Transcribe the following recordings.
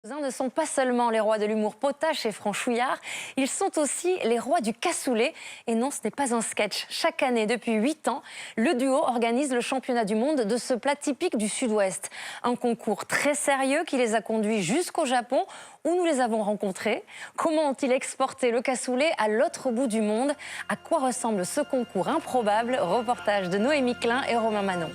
Ne sont pas seulement les rois de l'humour potache et franchouillard, ils sont aussi les rois du cassoulet. Et non, ce n'est pas un sketch. Chaque année, depuis 8 ans, le duo organise le championnat du monde de ce plat typique du Sud-Ouest. Un concours très sérieux qui les a conduits jusqu'au Japon, où nous les avons rencontrés. Comment ont-ils exporté le cassoulet à l'autre bout du monde? À quoi ressemble ce concours improbable? Reportage de Noémie Klein et Romain Manon.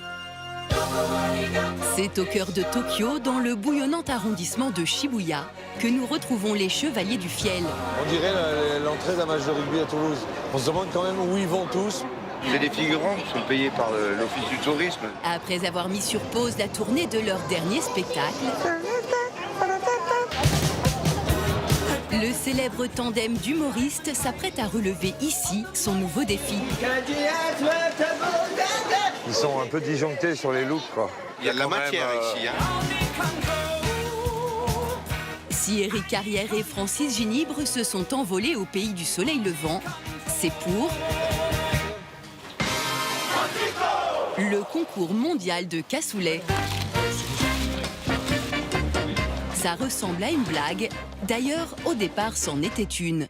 C'est au cœur de Tokyo, dans le bouillonnant arrondissement de Shibuya, que nous retrouvons les Chevaliers du Fiel. On dirait l'entrée d'un match de rugby à Toulouse. On se demande quand même où ils vont tous. C'est des figurants qui sont payés par l'Office du tourisme. Après avoir mis sur pause la tournée de leur dernier spectacle, le célèbre tandem d'humoristes s'apprête à relever ici son nouveau défi. Ils sont un peu disjonctés sur les looks, quoi. Il y a de la matière ici. Si Éric Carrière et Francis Ginibre se sont envolés au pays du soleil levant, c'est pour le concours mondial de cassoulet. Ça ressemble à une blague. D'ailleurs, au départ, c'en était une.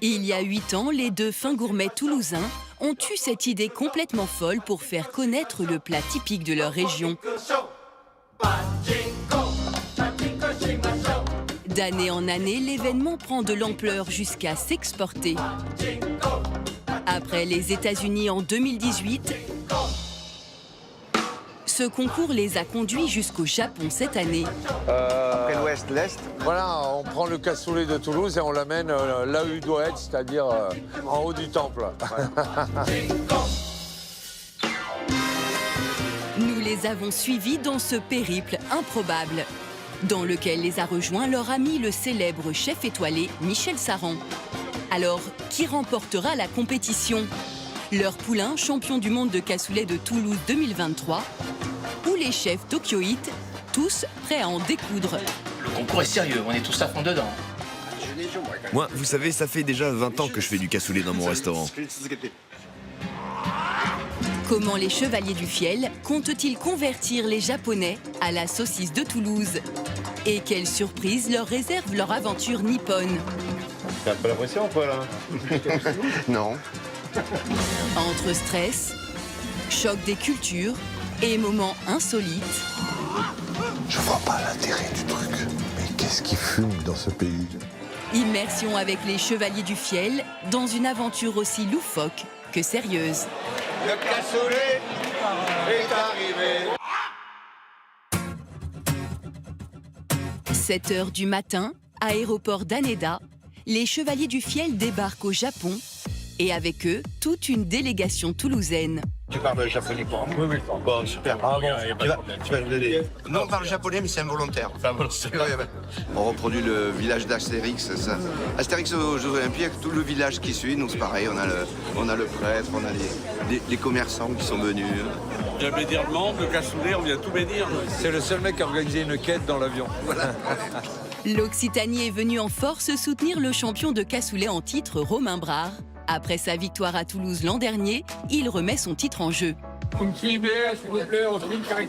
Il y a 8 ans, les deux fins gourmets toulousains ont eu cette idée complètement folle pour faire connaître le plat typique de leur région. D'année en année, l'événement prend de l'ampleur jusqu'à s'exporter. Après les États-Unis en 2018, ce concours les a conduits jusqu'au Japon cette année. Après l'ouest, l'est. Voilà, on prend le cassoulet de Toulouse et on l'amène là où il doit être, c'est-à-dire en haut du temple. Nous les avons suivis dans ce périple improbable, dans lequel les a rejoints leur ami le célèbre chef étoilé Michel Saran. Alors, qui remportera la compétition? Leur poulain, champion du monde de cassoulet de Toulouse 2023, ou les chefs tokyoïtes, tous prêts à en découdre? Le concours est sérieux, on est tous à fond dedans. Moi, vous savez, ça fait déjà 20 ans que je fais du cassoulet dans mon restaurant. Comment les Chevaliers du Fiel comptent-ils convertir les Japonais à la saucisse de Toulouse? Et quelle surprise leur réserve leur aventure nippone? T'as un peu la pression ou pas, là? Non. Entre stress, choc des cultures et moments insolites, Je vois pas l'intérêt du truc. Mais qu'est-ce qui fume dans ce pays? immersion avec les Chevaliers du Fiel dans une aventure aussi loufoque que sérieuse. Le cassoulet est arrivé. 7 h du matin, aéroport d'Haneda, les Chevaliers du Fiel débarquent au Japon et avec eux, toute une délégation toulousaine. Tu parles japonais pour moi? Oui. Bon, super. Ah bon, tu vas me donner. Non, on parle japonais, mais c'est involontaire. On reproduit le village d'Astérix. Astérix aux Jeux Olympiques, tout le village qui suit, nous c'est pareil. On a le prêtre, on a les commerçants qui sont venus. Il y a bénir le monde, le cassoulet, on vient tout bénir. C'est le seul mec qui a organisé une quête dans l'avion. Voilà. L'Occitanie est venue en force soutenir le champion de cassoulet en titre, Romain Brard. Après sa victoire à Toulouse l'an dernier, il remet son titre en jeu.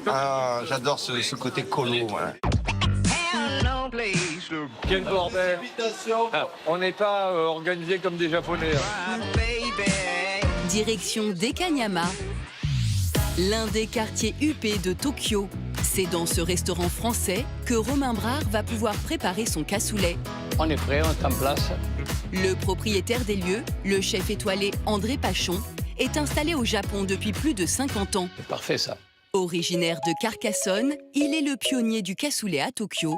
Ah, j'adore ce côté colo. Voilà. Quel bordel! On n'est pas organisé comme des Japonais. Direction Dekanyama, l'un des quartiers huppés de Tokyo. C'est dans ce restaurant français que Romain Brard va pouvoir préparer son cassoulet. On est prêt, on est en place. Le propriétaire des lieux, le chef étoilé André Pachon, est installé au Japon depuis plus de 50 ans. C'est parfait ça. Originaire de Carcassonne, il est le pionnier du cassoulet à Tokyo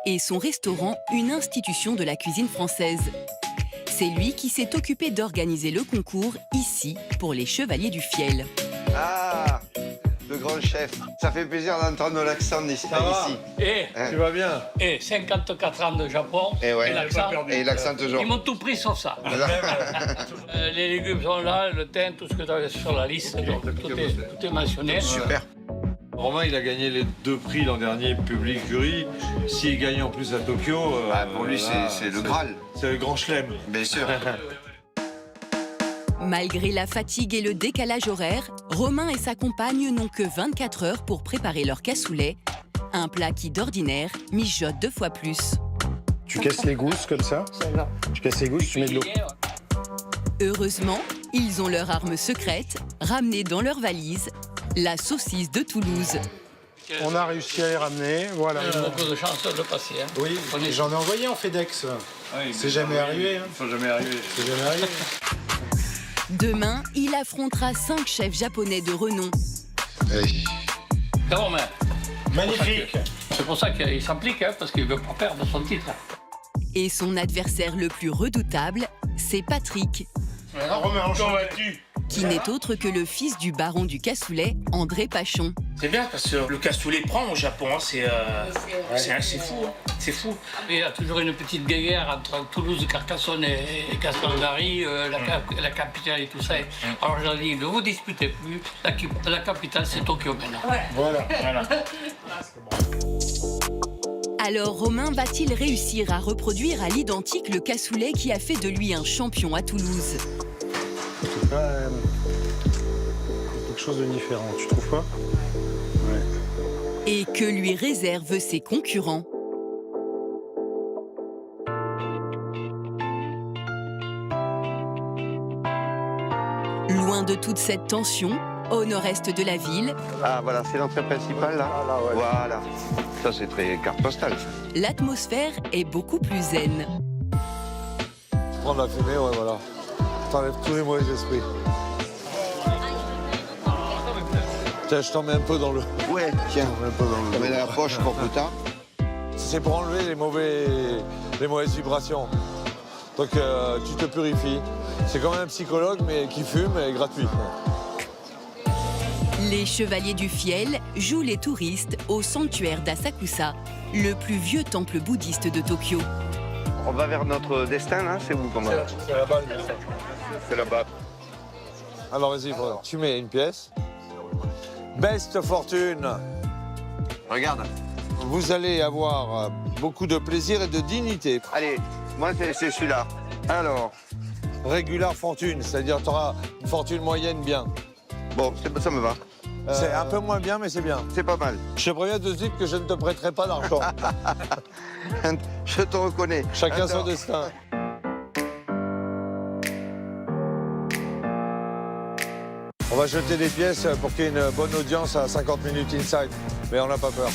et son restaurant une institution de la cuisine française. C'est lui qui s'est occupé d'organiser le concours ici pour les Chevaliers du Fiel. Ah, le grand chef. Ça fait plaisir d'entendre l'accent ici. Tu vas bien? Et 54 ans de Japon, Et ouais. et Et l'accent toujours. Ils m'ont tout pris sauf ça. Les légumes sont là, le thym, tout ce que tu avais sur la liste, tout est mentionné. Super. Romain, il a gagné les 2 prix l'an dernier, public, jury. S'il gagne en plus à Tokyo... Pour lui, c'est le Graal. C'est le grand chelem. Bien sûr. Malgré la fatigue et le décalage horaire, Romain et sa compagne n'ont que 24 heures pour préparer leur cassoulet Un plat qui d'ordinaire mijote 2 fois plus. Tu casses les gousses comme ça. Tu casses les gousses, tu mets de l'eau. Heureusement, ils ont leur arme secrète, ramenée dans leur valise, la saucisse de Toulouse. On a réussi à les ramener, voilà. Beaucoup de chance de le passer. Hein. Oui, j'en ai envoyé en FedEx. C'est jamais arrivé. Hein. Faut jamais arriver. C'est jamais arrivé. Demain, il affrontera 5 chefs japonais de renom. Quand même. Magnifique. C'est pour ça qu'il s'implique, hein, parce qu'il ne veut pas perdre son titre. Et son adversaire le plus redoutable, c'est Patrick, Romain, comment vas-tu? qui n'est autre que le fils du baron du cassoulet, André Pachon. C'est bien parce que le cassoulet prend au Japon, hein, c'est fou, hein. C'est fou. Il y a toujours une petite guerre entre Toulouse, Carcassonne et Castelnaudary, la capitale et tout ça. Alors j'ai dit, ne vous disputez plus, la capitale c'est Tokyo maintenant. Voilà. Alors Romain va-t-il réussir à reproduire à l'identique le cassoulet qui a fait de lui un champion à Toulouse? C'est pas quelque chose de différent, tu trouves pas? Ouais. Et que lui réservent ses concurrents? Loin de toute cette tension, au nord-est de la ville, Ah, voilà, c'est l'entrée principale, là. Voilà. Ça, c'est très carte postale. l'atmosphère est beaucoup plus zen. Tu prends de la fumée, ouais, voilà. T'enlèves tous les mauvais esprits. Tiens, je t'en mets un peu dans le... Ouais, tiens, on met dans la poche pour plus tard. C'est pour enlever les mauvaises vibrations. Donc tu te purifies. C'est comme un psychologue, mais qui fume et gratuit. Les chevaliers du fiel jouent les touristes au sanctuaire d'Asakusa, le plus vieux temple bouddhiste de Tokyo. On va vers notre destin, là, c'est où, comment? C'est là-bas, C'est là-bas. Alors vas-y, tu mets une pièce. Best fortune. Regarde. Vous allez avoir beaucoup de plaisir et de dignité. Allez, moi, c'est celui-là. Alors, Régular fortune, c'est-à-dire tu auras une fortune moyenne bien. bon, ça me va. C'est un peu moins bien, mais c'est bien. C'est pas mal. Je te préviens de suite que je ne te prêterai pas d'argent. Je te reconnais. Chacun son Attends. destin. On va jeter des pièces pour qu'il y ait une bonne audience à 50 minutes inside. Mais on n'a pas peur.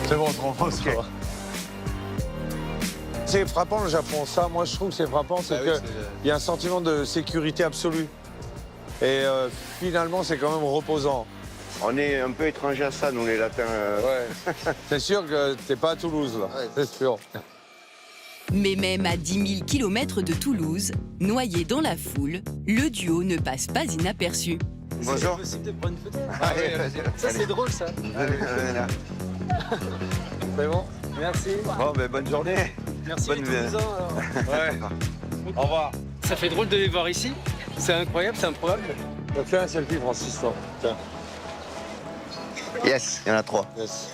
C'est bon, on se rend ça va. C'est frappant le Japon, ça, moi je trouve que c'est frappant, c'est qu'il y a un sentiment de sécurité absolue. Et finalement, c'est quand même reposant. On est un peu étranger à ça, nous, les Latins. Ouais. C'est sûr que t'es pas à Toulouse, là, c'est sûr. Mais même à 10 000 km de Toulouse, noyé dans la foule, le duo ne passe pas inaperçu. Bonjour. possible de prendre une photo? Ah, oui, vas-y. Ça, c'est drôle, ça. Allez, là. C'est bon? Merci. Bon, ben, bonne journée. Merci, Bonne les Toulousains, alors. Ouais. Au revoir. Ça fait drôle de les voir ici. C'est incroyable, c'est improbable. Fais un selfie, Francis, toi. Tiens. Yes, il y en a 3. Yes.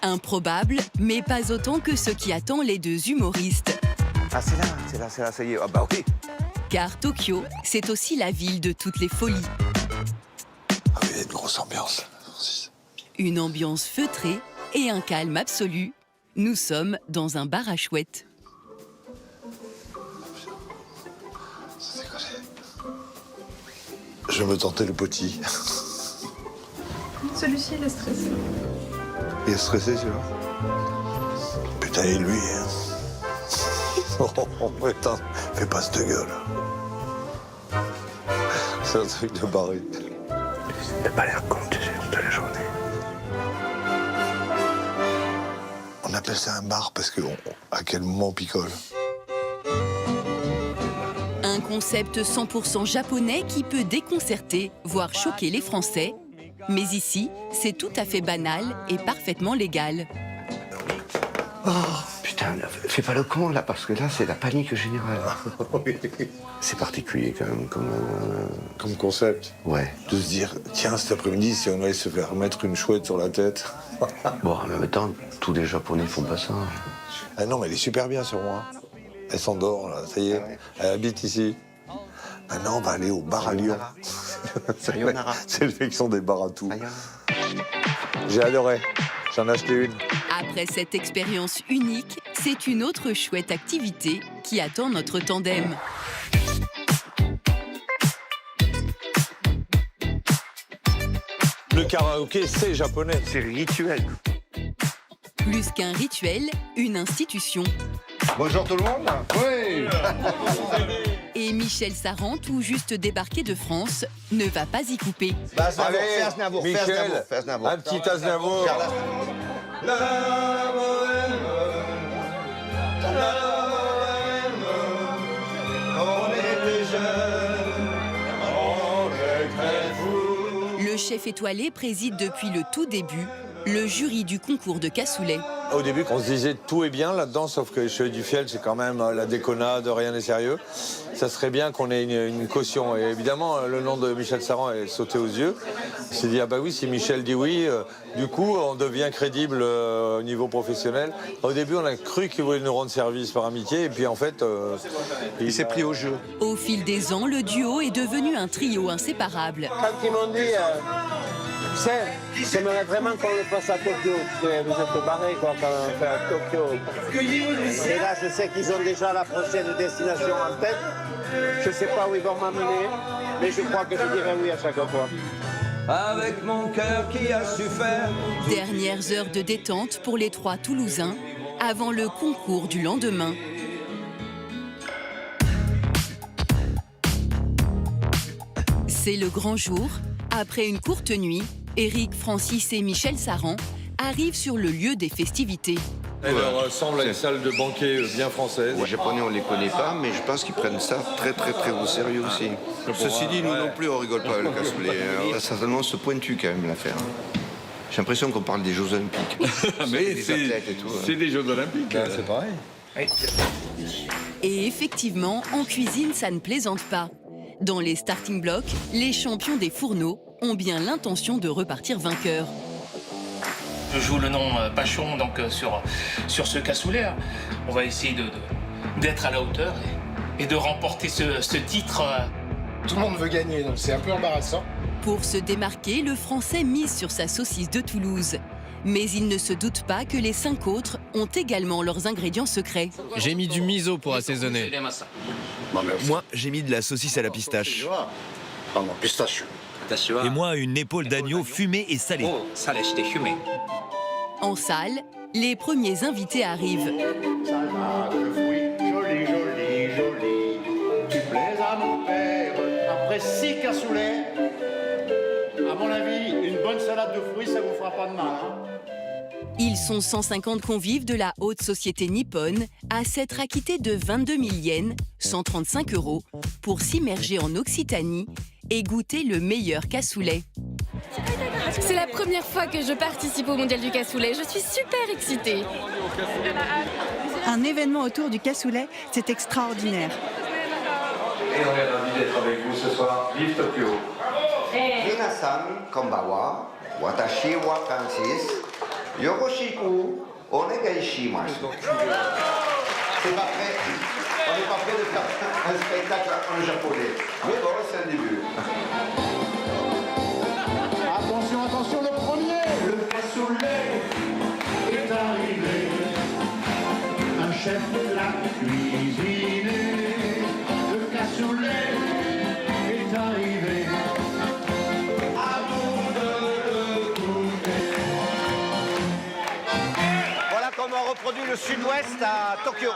Improbable, mais pas autant que ce qui attend les deux humoristes. Ah, c'est là, ça y est. Ah, bah oui. Car Tokyo, c'est aussi la ville de toutes les folies. Ah oui, il y a une grosse ambiance, Francis. Une ambiance feutrée et un calme absolu. Nous sommes dans un bar à chouettes. Ça déconne. Je me tentais le petit. Celui-ci, il est stressé. Il est stressé, celui-là. Putain, et lui, hein. Oh, putain, fais pas cette gueule. C'est un truc de barré. T'as pas l'air con, tu sais, toute la journée. On appelle ça un bar parce que à quel moment on picole. Un concept 100% japonais qui peut déconcerter, voire choquer les Français. Mais ici, c'est tout à fait banal et parfaitement légal. Oh, putain, fais pas le con, là, parce que là, c'est la panique générale. C'est particulier, quand même, Comme concept. Ouais. De se dire, tiens, cet après-midi, si on allait se faire mettre une chouette sur la tête. Bon, en même temps, tous les Japonais font pas ça. Ah non, mais elle est super bien sur moi. Elle s'endort, là, ça y est. Elle habite ici. Maintenant, on va aller au bar à Lyon. C'est l'élection des bars à tout. J'ai adoré. J'en ai acheté une. Après cette expérience unique, c'est une autre chouette activité qui attend notre tandem. Le karaoké, c'est japonais. C'est rituel. Plus qu'un rituel, une institution. Bonjour tout le monde. Oui. Et Michel Saran, tout juste débarqué de France, ne va pas y couper. Allez, fais Aznavour, Michel, un petit Aznavour. Le chef étoilé préside depuis le tout début le jury du concours de cassoulet. Au début, on se disait tout est bien là-dedans, sauf que les Cheveux du Fiel, c'est quand même la déconnade, rien n'est sérieux. Ça serait bien qu'on ait une caution. Et évidemment, le nom de Michel Saran est sauté aux yeux. On s'est dit, ah bah oui, si Michel dit oui, du coup, on devient crédible au niveau professionnel. Au début, on a cru qu'il voulait nous rendre service par amitié, et puis en fait... il s'est pris au jeu. Au fil des ans, le duo est devenu un trio inséparable. Quand ils m'ont dit... j'aimerais vraiment qu'on le fasse à Tokyo, parce que vous êtes barrés quoi, quand on fait à Tokyo. Et là, je sais qu'ils ont déjà la prochaine destination en tête. Je ne sais pas où ils vont m'amener, mais je crois que je dirai oui à chaque fois. Avec mon cœur qui a su faire. Dernières heures de détente pour les trois Toulousains, avant le concours du lendemain. C'est le grand jour. Après une courte nuit, Eric, Francis et Michel Saran arrivent sur le lieu des festivités. Elle leur ressemble à une salle de banquet bien française. Les Japonais, on ne les connaît pas, mais je pense qu'ils prennent ça très au sérieux aussi. Ceci dit, nous non plus, on rigole pas avec le cassoulet. Ça certainement se pointu quand même l'affaire. J'ai l'impression qu'on parle des Jeux Olympiques. Mais des athlètes et tout. C'est des Jeux Olympiques. C'est pareil. Et effectivement, en cuisine, ça ne plaisante pas. Dans les starting blocks, les champions des fourneaux ont bien l'intention de repartir vainqueurs. Je joue le nom Pachon donc, sur ce cassoulet. On va essayer d'être à la hauteur et de remporter ce titre. Tout le monde veut gagner, donc c'est un peu embarrassant. Pour se démarquer, le Français mise sur sa saucisse de Toulouse. Mais il ne se doute pas que les 5 autres ont également leurs ingrédients secrets. J'ai mis du miso pour assaisonner. Moi, j'ai mis de la saucisse à la pistache. Et moi, une épaule d'agneau fumée et salée. En salle, les premiers invités arrivent. Salade de fruits, joli, joli, joli. Tu plais à mon père. Après 6 cassoulets, à mon avis, une bonne salade de fruits, ça vous fera pas de mal. Hein. Ils sont 150 convives de la haute société nippone à s'être acquittés de 22 000 yens, 135 €, pour s'immerger en Occitanie et goûter le meilleur cassoulet. C'est la première fois que je participe au Mondial du cassoulet. Je suis super excitée. Un événement autour du cassoulet, c'est extraordinaire. Et on est ravis d'être avec vous ce soir. Vive Tokyo. Minasan konbawa, watashi wa Francis, yoroshiku onegaishimasu. C'est pas prêt. On n'est pas prêt de faire un spectacle en japonais. Mais bon, c'est un début. Attention, attention, le premier. Le cassoulet est arrivé. Un chef l'a cuisiné. Le cassoulet est arrivé. À vous de le goûter. Voilà comment on reproduit le sud-ouest à Tokyo.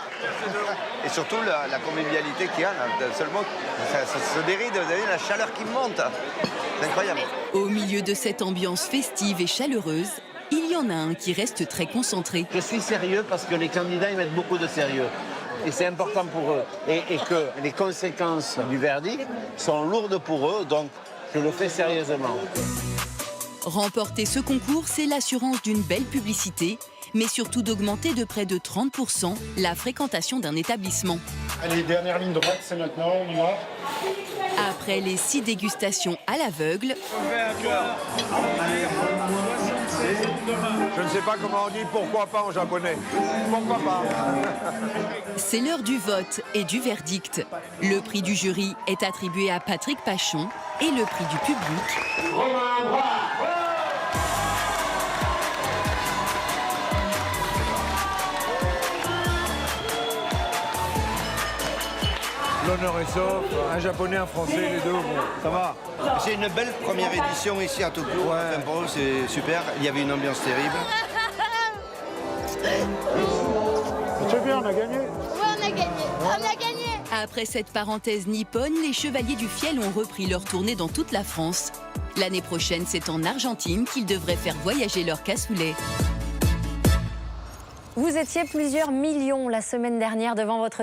Et surtout la convivialité qu'il y a, là, seulement ça se déride, vous avez la chaleur qui monte. C'est incroyable. Au milieu de cette ambiance festive et chaleureuse, il y en a un qui reste très concentré. Je suis sérieux parce que les candidats y mettent beaucoup de sérieux. Et c'est important pour eux. Et que les conséquences du verdict sont lourdes pour eux, donc je le fais sérieusement. Remporter ce concours, c'est l'assurance d'une belle publicité, mais surtout d'augmenter de près de 30% la fréquentation d'un établissement. Allez, dernière ligne droite, c'est maintenant, on y va. Après les 6 dégustations à l'aveugle, Je ne sais pas comment on dit pourquoi pas en japonais. Pourquoi pas? C'est l'heure du vote et du verdict. Le prix du jury est attribué à Patrick Pachon et le prix du public. L'honneur est sauf, un japonais, un français, les deux, bon, ça va. C'est une belle première édition ici à Tokyo. Enfin, pour eux, c'est super. Il y avait une ambiance terrible. C'est bien, on a gagné. Ouais, on a gagné. On a gagné. Après cette parenthèse nippone, les Chevaliers du Fiel ont repris leur tournée dans toute la France. L'année prochaine, c'est en Argentine qu'ils devraient faire voyager leur cassoulet. Vous étiez plusieurs millions la semaine dernière devant votre